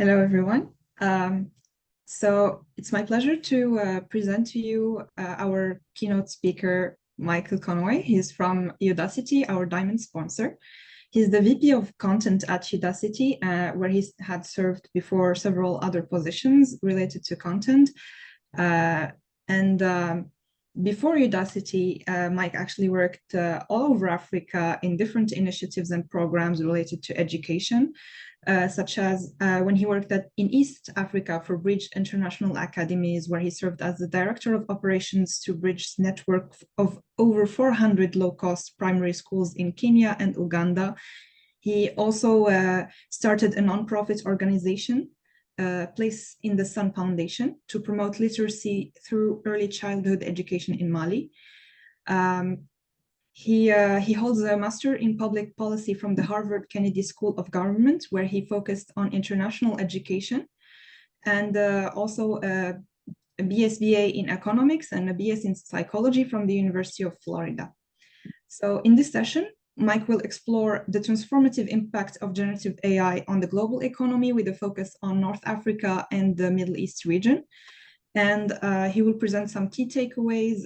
Hello, everyone. So it's my pleasure to present to you our keynote speaker, Michael Conway. He's from Udacity, our diamond sponsor. He's the VP of content at Udacity, where he had served before several other positions related to content. Before Udacity, Mike actually worked all over Africa in different initiatives and programs related to education, such as when he worked in East Africa for Bridge International Academies, where he served as the Director of Operations to Bridge's network of over 400 low-cost primary schools in Kenya and Uganda. He also started a nonprofit organization, Place in the Sun Foundation, to promote literacy through early childhood education in Mali. He holds a master in public policy from the Harvard Kennedy School of Government, where he focused on international education, and also a BSBA in economics and a BS in psychology from the University of Florida. So in this session, Mike will explore the transformative impact of generative AI on the global economy with a focus on North Africa and the Middle East region. And he will present some key takeaways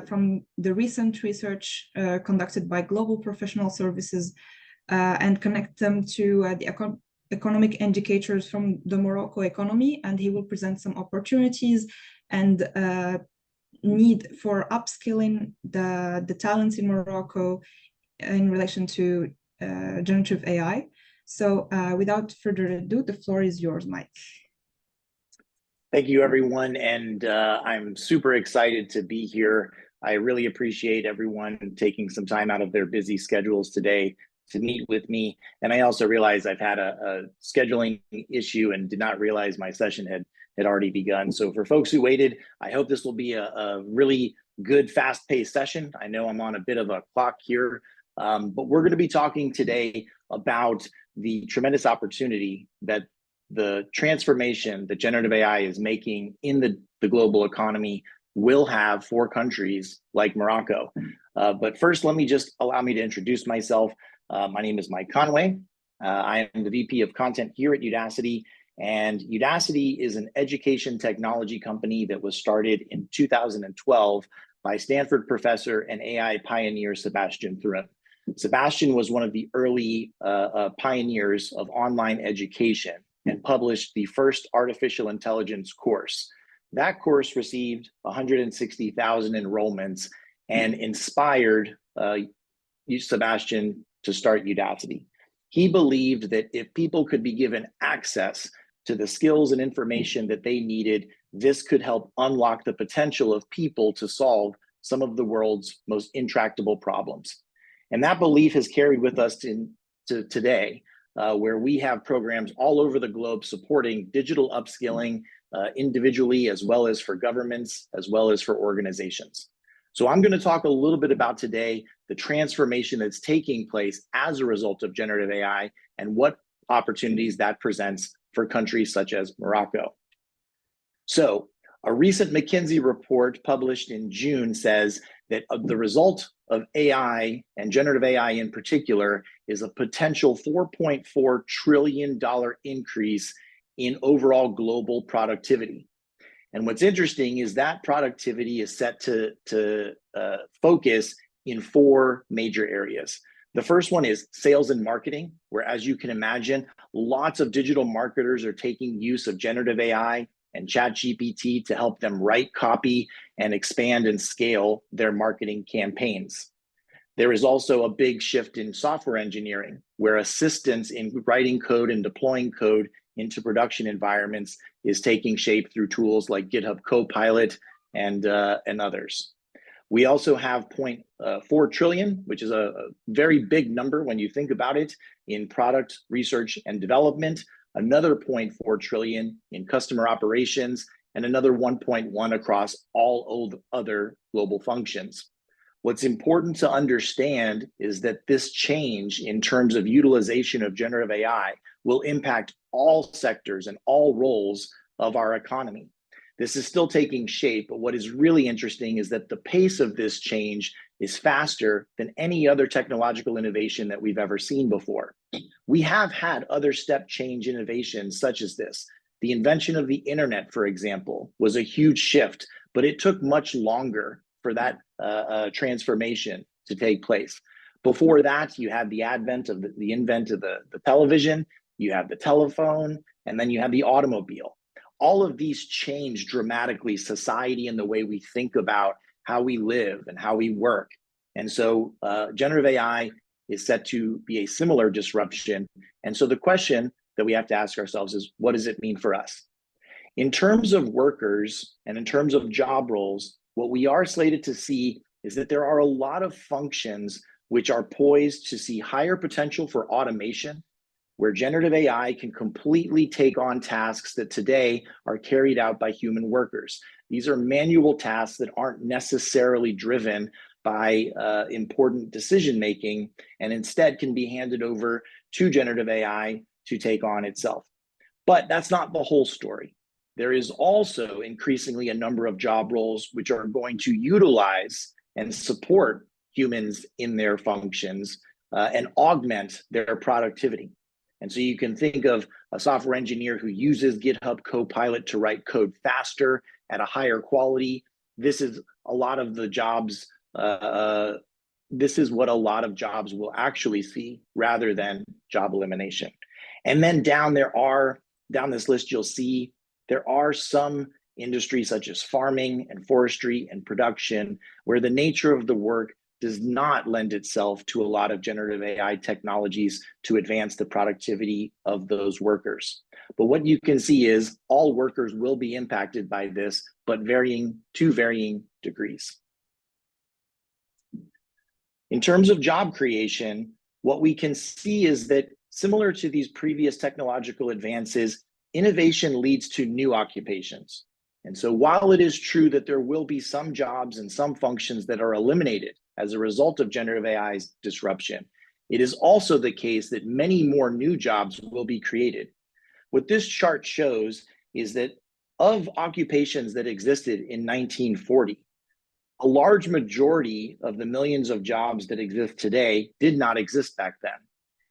from the recent research conducted by Global Professional Services and connect them to the economic indicators from the Morocco economy. And he will present some opportunities and need for upskilling the talents in Morocco in relation to generative AI. So without further ado, the floor is yours, Mike. Thank you, everyone, and I'm super excited to be here. I really appreciate everyone taking some time out of their busy schedules today to meet with me. And I also realize I've had a scheduling issue and did not realize my session had already begun. So for folks who waited, I hope this will be a really good, fast-paced session. I know I'm on a bit of a clock here, but we're going to be talking today about the tremendous opportunity that the transformation that generative AI is making in the global economy will have for countries like Morocco. But first, allow me to introduce myself. My name is Mike Conway. I am the VP of Content here at Udacity. And Udacity is an education technology company that was started in 2012 by Stanford professor and AI pioneer Sebastian Thrun. Sebastian was one of the early pioneers of online education and published the first artificial intelligence course. That course received 160,000 enrollments and inspired Sebastian to start Udacity. He believed that if people could be given access to the skills and information that they needed, this could help unlock the potential of people to solve some of the world's most intractable problems. And that belief has carried with us to today, where we have programs all over the globe supporting digital upskilling individually, as well as for governments, as well as for organizations. So I'm going to talk a little bit about today the transformation that's taking place as a result of generative AI and what opportunities that presents for countries such as Morocco. So a recent McKinsey report published in June says that the result of AI and generative AI in particular is a potential $4.4 trillion increase in overall global productivity. And what's interesting is that productivity is set to focus in four major areas. The first one is sales and marketing, where, as you can imagine, lots of digital marketers are taking use of generative AI and ChatGPT to help them write copy and expand and scale their marketing campaigns. There is also a big shift in software engineering, where assistance in writing code and deploying code into production environments is taking shape through tools like GitHub Copilot and others. We also have $0.4 trillion, which is a very big number when you think about it, in product research and development, another $0.4 trillion in customer operations, and another 1.1 across all other global functions. What's important to understand is that this change in terms of utilization of generative AI will impact all sectors and all roles of our economy. This is still taking shape, but what is really interesting is that the pace of this change is faster than any other technological innovation that we've ever seen before. We have had other step change innovations such as this. The invention of the internet, for example, was a huge shift, but it took much longer for that transformation to take place. Before that, you had the advent of the invent of the television, you have the telephone, and then you have the automobile. All of these changed dramatically society and the way we think about how we live and how we work. And so generative AI is set to be a similar disruption. And so the question that we have to ask ourselves is, what does it mean for us? In terms of workers and in terms of job roles, what we are slated to see is that there are a lot of functions which are poised to see higher potential for automation, where generative AI can completely take on tasks that today are carried out by human workers. These are manual tasks that aren't necessarily driven by important decision-making, and instead can be handed over to generative AI to take on itself. But that's not the whole story. There is also increasingly a number of job roles which are going to utilize and support humans in their functions and augment their productivity. And so you can think of a software engineer who uses GitHub Copilot to write code faster at a higher quality. This is a lot of the jobs. This is what a lot of jobs will actually see rather than job elimination. And then down this list, you'll see there are some industries such as farming and forestry and production, where the nature of the work does not lend itself to a lot of generative AI technologies to advance the productivity of those workers. But what you can see is all workers will be impacted by this, but to varying degrees. In terms of job creation, what we can see is that similar to these previous technological advances, innovation leads to new occupations. And so while it is true that there will be some jobs and some functions that are eliminated as a result of generative AI's disruption, it is also the case that many more new jobs will be created. What this chart shows is that of occupations that existed in 1940, a large majority of the millions of jobs that exist today did not exist back then.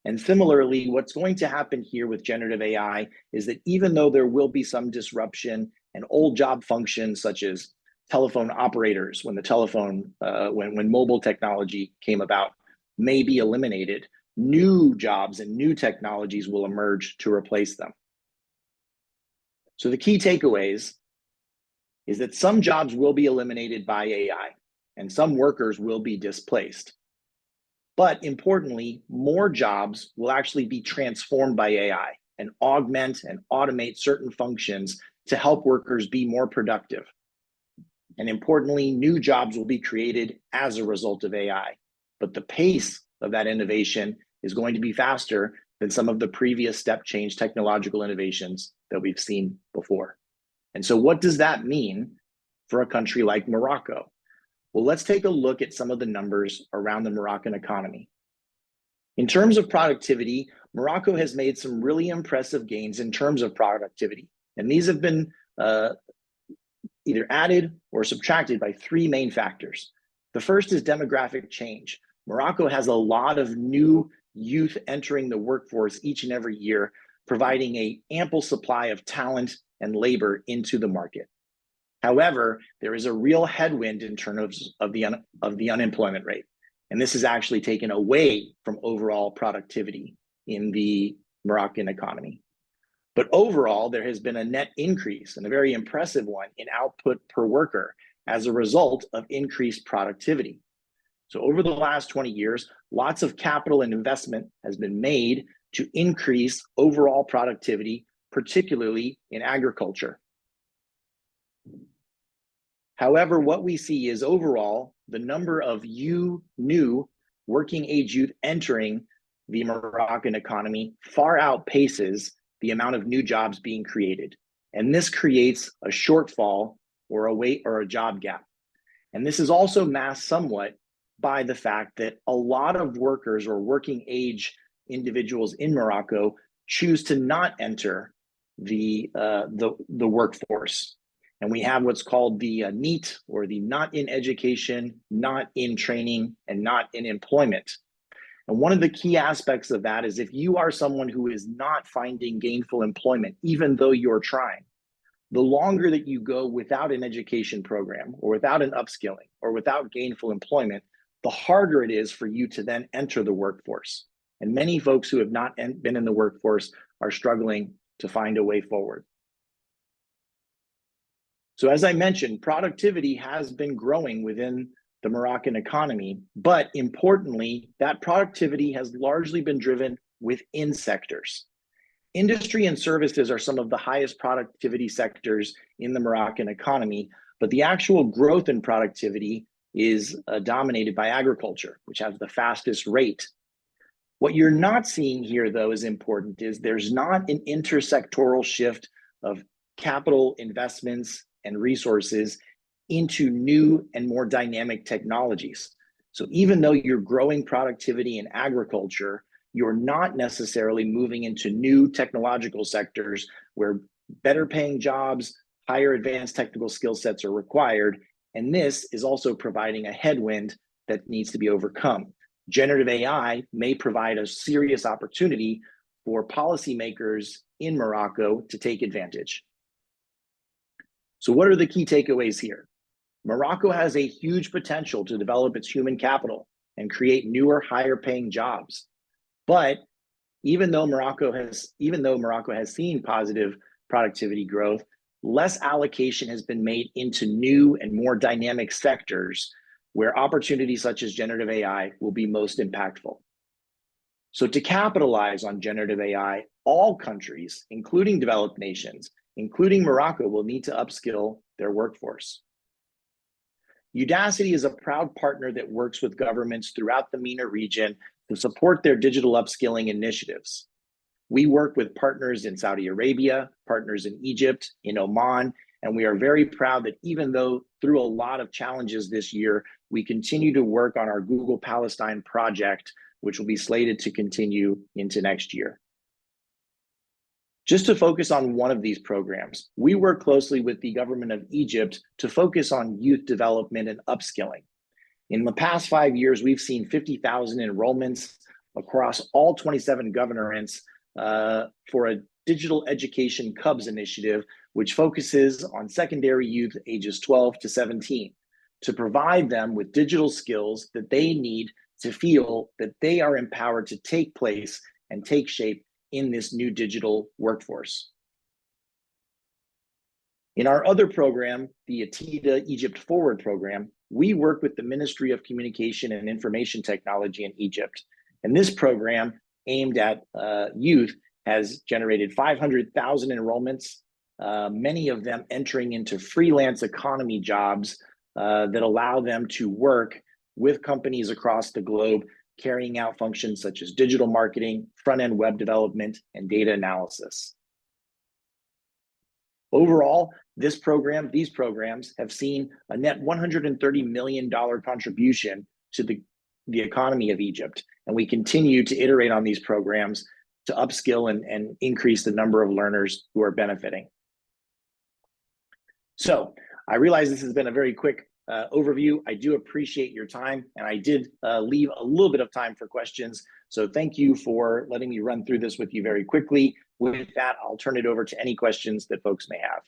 And similarly, what's going to happen here with generative AI is that even though there will be some disruption and old job functions such as telephone operators, when the telephone, when mobile technology came about, may be eliminated, new jobs and new technologies will emerge to replace them. So the key takeaways is that some jobs will be eliminated by AI and some workers will be displaced. But importantly, more jobs will actually be transformed by AI and augment and automate certain functions to help workers be more productive. And importantly, new jobs will be created as a result of AI. But the pace of that innovation is going to be faster than some of the previous step change technological innovations that we've seen before. And so what does that mean for a country like Morocco? Well, let's take a look at some of the numbers around the Moroccan economy. In terms of productivity, Morocco has made some really impressive gains in terms of productivity. And these have been either added or subtracted by three main factors. The first is demographic change. Morocco has a lot of new youth entering the workforce each and every year, providing an ample supply of talent and labor into the market. However, there is a real headwind in terms of the unemployment rate. And this is actually taken away from overall productivity in the Moroccan economy. But overall, there has been a net increase, and a very impressive one, in output per worker as a result of increased productivity. So over the last 20 years, lots of capital and investment has been made to increase overall productivity, particularly in agriculture. However, what we see is overall, the number of new working age youth entering the Moroccan economy far outpaces the amount of new jobs being created. And this creates a shortfall or a job gap. And this is also masked somewhat by the fact that a lot of workers or working age individuals in Morocco choose to not enter the workforce. And we have what's called the NEET, or the not in education, not in training, and not in employment. And one of the key aspects of that is if you are someone who is not finding gainful employment, even though you're trying, the longer that you go without an education program or without an upskilling or without gainful employment, the harder it is for you to then enter the workforce. And many folks who have not been in the workforce are struggling to find a way forward. So as I mentioned, productivity has been growing within the Moroccan economy, but importantly, that productivity has largely been driven within sectors. Industry and services are some of the highest productivity sectors in the Moroccan economy, but the actual growth in productivity is dominated by agriculture, which has the fastest rate. What you're not seeing here, though, is important, is there's not an intersectoral shift of capital investments and resources into new and more dynamic technologies. So even though you're growing productivity in agriculture, you're not necessarily moving into new technological sectors where better paying jobs, higher advanced technical skill sets are required. And this is also providing a headwind that needs to be overcome. Generative AI may provide a serious opportunity for policymakers in Morocco to take advantage. So what are the key takeaways here? Morocco has a huge potential to develop its human capital and create newer, higher paying jobs. But even though Morocco has seen positive productivity growth, less allocation has been made into new and more dynamic sectors where opportunities such as generative AI will be most impactful. So to capitalize on generative AI, all countries, including developed nations, including Morocco, will need to upskill their workforce. Udacity is a proud partner that works with governments throughout the MENA region to support their digital upskilling initiatives. We work with partners in Saudi Arabia, partners in Egypt, in Oman, and we are very proud that even though through a lot of challenges this year, we continue to work on our Google Palestine project, which will be slated to continue into next year. Just to focus on one of these programs, we work closely with the government of Egypt to focus on youth development and upskilling. In the past 5 years, we've seen 50,000 enrollments across all 27 governorates for a digital education Cubs initiative, which focuses on secondary youth ages 12 to 17 to provide them with digital skills that they need to feel that they are empowered to take place and take shape in this new digital workforce. In our other program, the ATIDA Egypt Forward program, we work with the Ministry of Communication and Information Technology in Egypt. And this program, aimed at youth, has generated 500,000 enrollments, many of them entering into freelance economy jobs that allow them to work with companies across the globe, carrying out functions such as digital marketing, front-end web development, and data analysis. Overall, these programs have seen a net $130 million contribution to the economy of Egypt. And we continue to iterate on these programs to upskill and increase the number of learners who are benefiting. So I realize this has been a very quick overview. I do appreciate your time, and I did leave a little bit of time for questions. So thank you for letting me run through this with you very quickly. With that, I'll turn it over to any questions that folks may have.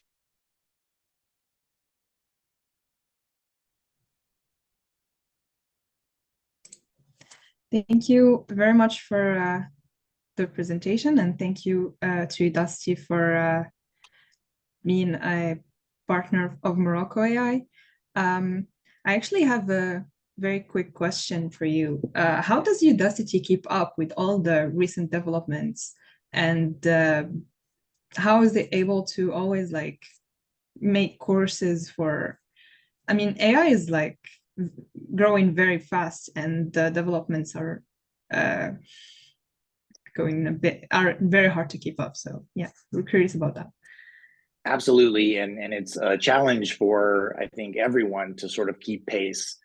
Thank you very much for the presentation, and thank you to Udacity for being a partner of MoroccoAI. I actually have a very quick question for you. How does Udacity keep up with all the recent developments, and how is it able to always make courses for, I mean, AI is growing very fast, and the developments are are very hard to keep up. So yeah, we're curious about that. Absolutely, and it's a challenge for, I think, everyone to sort of keep pace.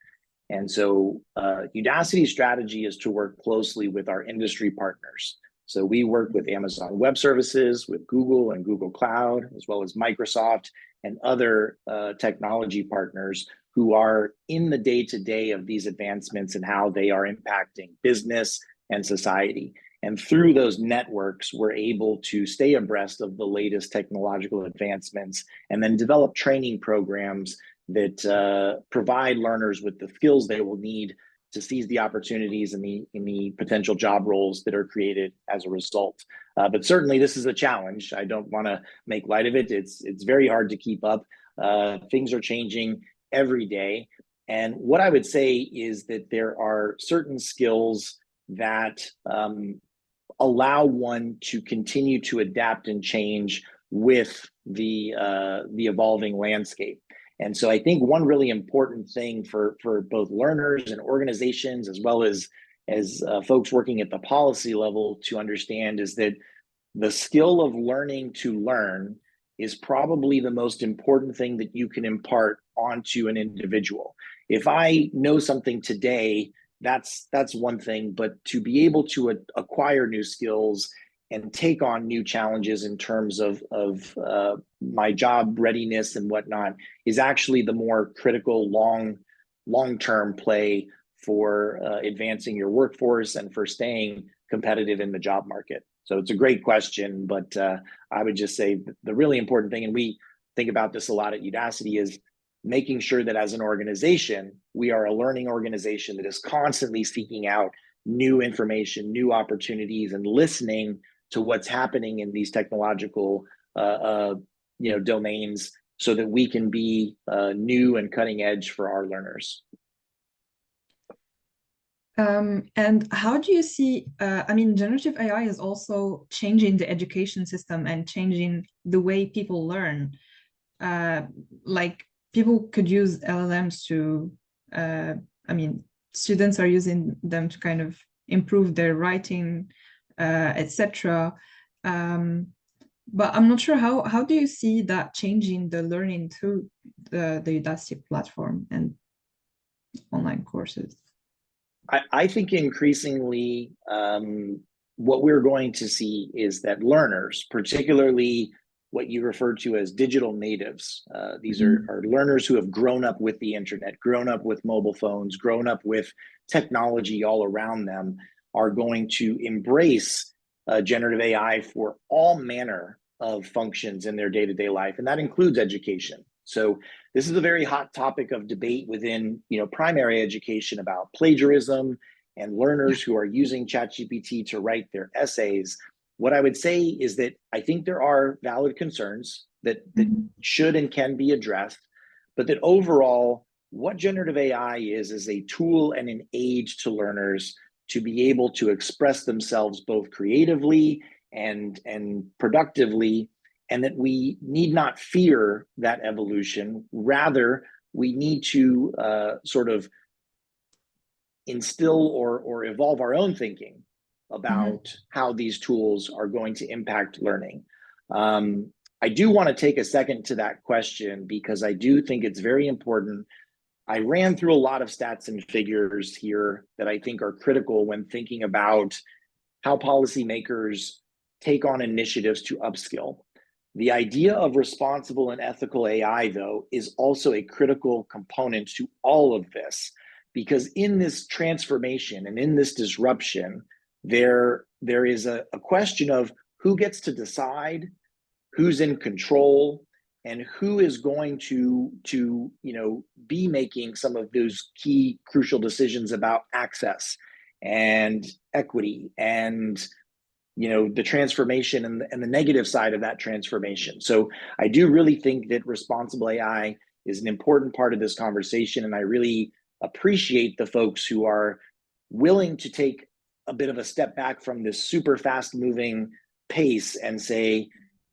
And so Udacity's strategy is to work closely with our industry partners. So we work with Amazon Web Services, with Google and Google Cloud, as well as Microsoft and other technology partners who are in the day-to-day of these advancements and how they are impacting business and society. And through those networks, we're able to stay abreast of the latest technological advancements and then develop training programs that provide learners with the skills they will need to seize the opportunities and the potential job roles that are created as a result. But certainly this is a challenge. I don't want to make light of it. It's very hard to keep up. Things are changing every day. And what I would say is that there are certain skills that allow one to continue to adapt and change with the evolving landscape. And so I think one really important thing for both learners and organizations, as well as folks working at the policy level, to understand is that the skill of learning to learn is probably the most important thing that you can impart onto an individual. If I know something today, that's one thing, but to be able to acquire new skills and take on new challenges in terms of my job readiness and whatnot is actually the more critical long-term play for advancing your workforce and for staying competitive in the job market. So it's a great question, but I would just say the really important thing, and we think about this a lot at Udacity, is making sure that as an organization, we are a learning organization that is constantly seeking out new information, new opportunities, and listening to what's happening in these technological domains so that we can be new and cutting edge for our learners. And how do you see, generative AI is also changing the education system and changing the way people learn. Like people could use LLMs to, students are using them to kind of improve their writing, etc. But I'm not sure how do you see that changing the learning through the Udacity platform and online courses? I think increasingly what we're going to see is that learners, particularly what you refer to as digital natives, these are learners who have grown up with the internet, grown up with mobile phones, grown up with technology all around them, are going to embrace generative AI for all manner of functions in their day-to-day life, and that includes education. So this is a very hot topic of debate within primary education about plagiarism and learners who are using ChatGPT to write their essays. What I would say is that I think there are valid concerns that should and can be addressed, but that overall, what generative AI is a tool and an aid to learners to be able to express themselves both creatively and productively, and that we need not fear that evolution. Rather, we need to sort of instill or evolve our own thinking about how these tools are going to impact learning. I do want to take a second to that question because I do think it's very important. I ran through a lot of stats and figures here that I think are critical when thinking about how policymakers take on initiatives to upskill. The idea of responsible and ethical AI, though, is also a critical component to all of this, because in this transformation and in this disruption, there is a question of who gets to decide, who's in control, and who is going to be making some of those key crucial decisions about access and equity and the transformation and the negative side of that transformation. So I do really think that responsible AI is an important part of this conversation, and I really appreciate the folks who are willing to take a bit of a step back from this super fast moving pace and say,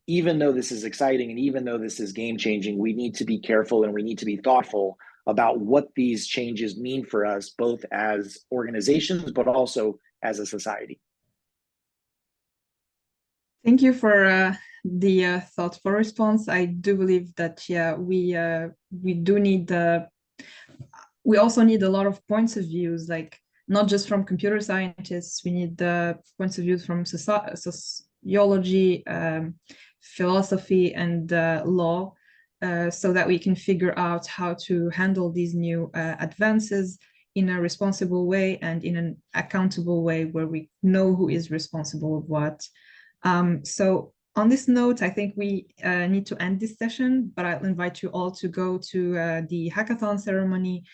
even though this is exciting and even though this is game changing, we need to be careful and we need to be thoughtful about what these changes mean for us, both as organizations, but also as a society. Thank you for the thoughtful response. I do believe that, we do need we also need a lot of points of views, like not just from computer scientists. We need the points of views from sociology, philosophy, and law, so that we can figure out how to handle these new advances in a responsible way and in an accountable way where we know who is responsible of what. So on this note, I think we need to end this session, but I'll invite you all to go to the hackathon ceremony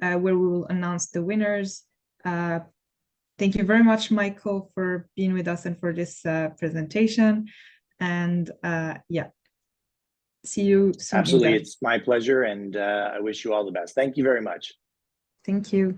where we will announce the winners. Thank you very much, Michael, for being with us and for this presentation. And yeah, see you soon. Absolutely, it's my pleasure, and I wish you all the best. Thank you very much. Thank you.